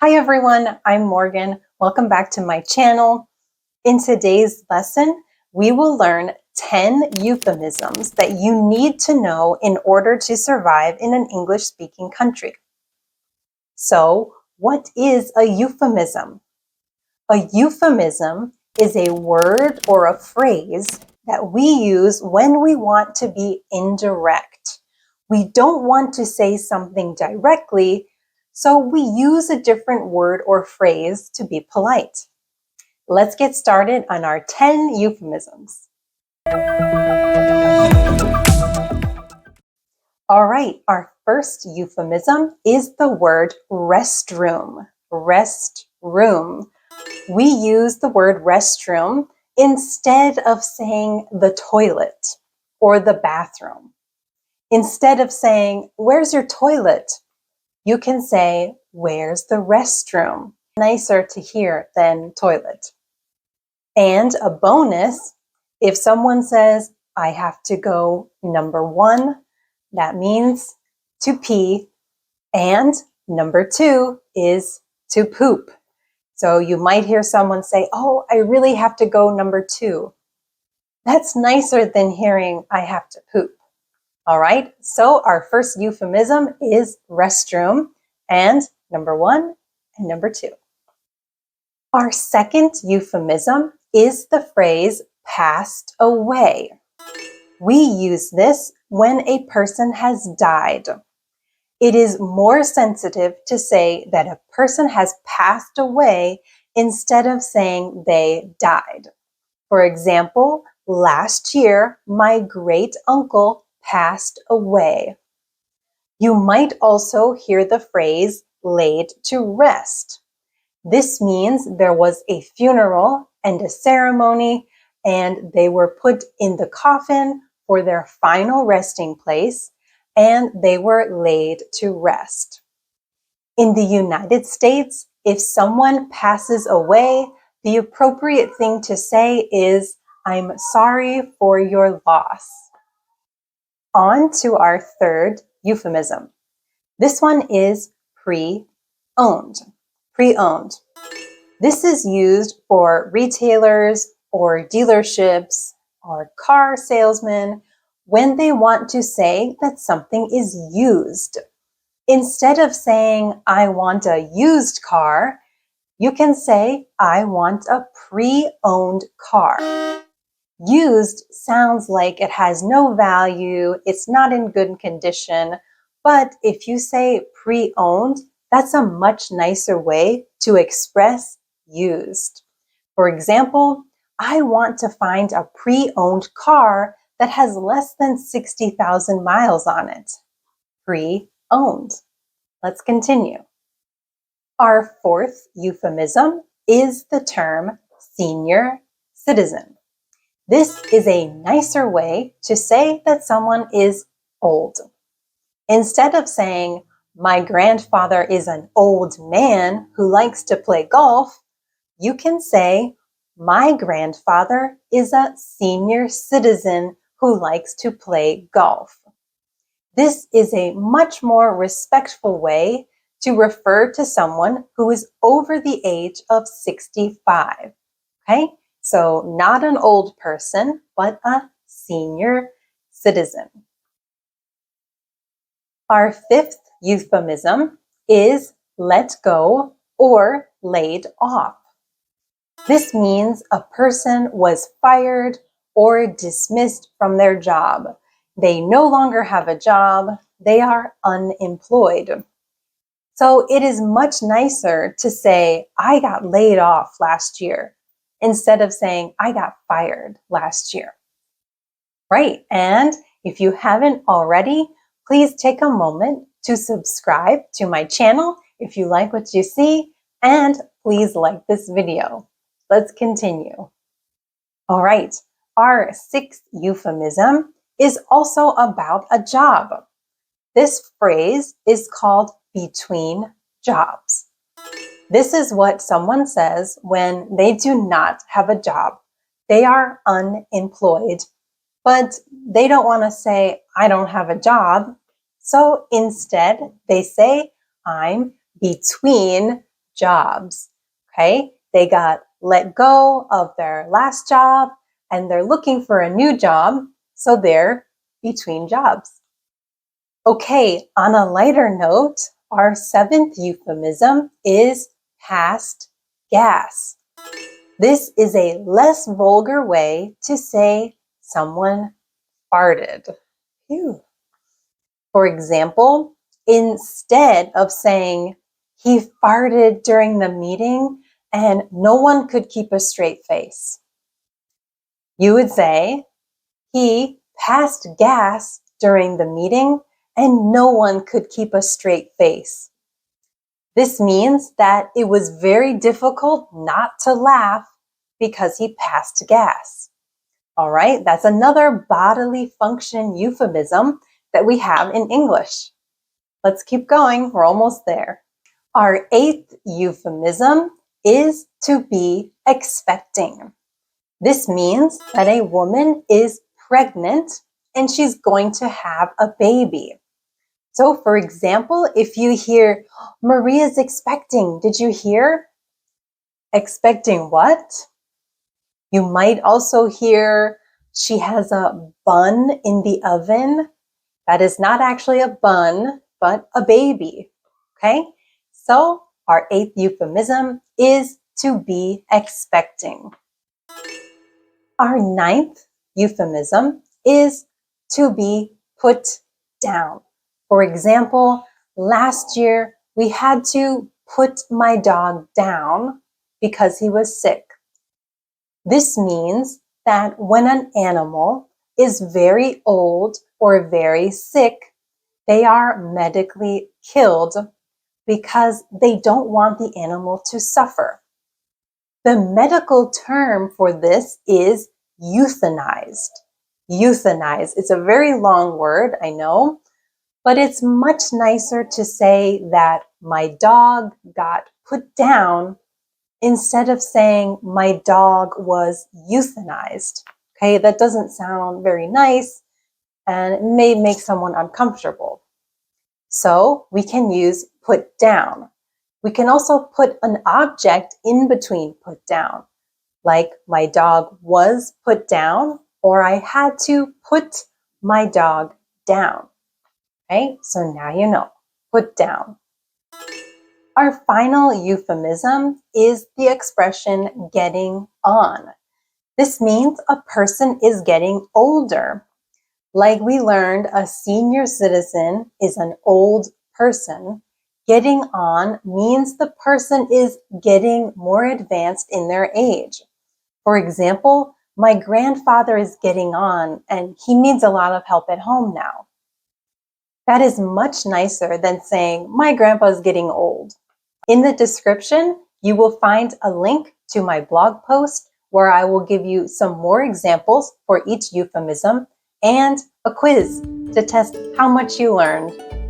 Hi everyone, I'm Morgan. Welcome back to my channel. In today's lesson, we will learn 10 euphemisms that you need to know in order to survive in an English-speaking country. So, what is a euphemism? A euphemism is a word or a phrase that we use when we want to be indirect. We don't want to say something directly, so we use a different word or phrase to be polite. Let's get started on our 10 euphemisms. All right, our first euphemism is the word restroom. Restroom. We use the word restroom instead of saying the toilet or the bathroom. Instead of saying, "Where's your toilet?" you can say, "Where's the restroom?" Nicer to hear than toilet. And a bonus, if someone says, "I have to go number 1, that means to pee, and number 2 is to poop. So you might hear someone say, "Oh, I really have to go number 2. That's nicer than hearing, "I have to poop." All right, so our first euphemism is restroom, and number 1 and number 2. Our second euphemism is the phrase passed away. We use this when a person has died. It is more sensitive to say that a person has passed away instead of saying they died. For example, last year, my great uncle passed away. You might also hear the phrase laid to rest. This means there was a funeral and a ceremony, and they were put in the coffin for their final resting place, and they were laid to rest. In the United States, if someone passes away, the appropriate thing to say is, "I'm sorry for your loss." On to our third euphemism. This one is pre-owned. Pre-owned. This is used for retailers or dealerships or car salesmen when they want to say that something is used. Instead of saying, "I want a used car," you can say, "I want a pre-owned car." Used sounds like it has no value, it's not in good condition, but if you say pre-owned, that's a much nicer way to express used. For example, "I want to find a pre-owned car that has less than 60,000 miles on it." Pre-owned. Let's continue. Our fourth euphemism is the term senior citizen. This is a nicer way to say that someone is old. Instead of saying, "My grandfather is an old man who likes to play golf," you can say, "My grandfather is a senior citizen who likes to play golf." This is a much more respectful way to refer to someone who is over the age of 65. Okay? So not an old person, but a senior citizen. Our fifth euphemism is let go or laid off. This means a person was fired or dismissed from their job. They no longer have a job. They are unemployed. So it is much nicer to say, "I got laid off last year," instead of saying, "I got fired last year." Right, and if you haven't already, please take a moment to subscribe to my channel if you like what you see, and please like this video. Let's continue. All right, our sixth euphemism is also about a job. This phrase is called between jobs. This is what someone says when they do not have a job. They are unemployed, but they don't want to say, "I don't have a job." So instead, they say, "I'm between jobs. Okay, they got let go of their last job and they're looking for a new job, so they're between jobs. Okay, on a lighter note, our seventh euphemism is past gas. This is a less vulgar way to say someone farted. Phew. For example, instead of saying he farted during the meeting and no one could keep a straight face, you would say he passed gas during the meeting and no one could keep a straight face. This means that it was very difficult not to laugh because he passed gas. All right, that's another bodily function euphemism that we have in English. Let's keep going, we're almost there. Our eighth euphemism is to be expecting. This means that a woman is pregnant and she's going to have a baby. So for example, if you hear, Maria's expecting, did you hear? Expecting what? You might also hear, she has a bun in the oven. That is not actually a bun, but a baby. Okay? So our eighth euphemism is to be expecting. Our ninth euphemism is to be put down. For example, last year we had to put my dog down because he was sick. This means that when an animal is very old or very sick, they are medically killed because they don't want the animal to suffer. The medical term for this is euthanized. Euthanized. It's a very long word, I know, but it's much nicer to say that my dog got put down instead of saying my dog was euthanized. Okay, that doesn't sound very nice and it may make someone uncomfortable. So we can use put down. We can also put an object in between put down, like my dog was put down, or I had to put my dog down. Okay, so now you know, put down. Our final euphemism is the expression getting on. This means a person is getting older. Like we learned, a senior citizen is an old person. Getting on means the person is getting more advanced in their age. For example, my grandfather is getting on and he needs a lot of help at home now. That is much nicer than saying, my grandpa is getting old. In the description, you will find a link to my blog post where I will give you some more examples for each euphemism and a quiz to test how much you learned.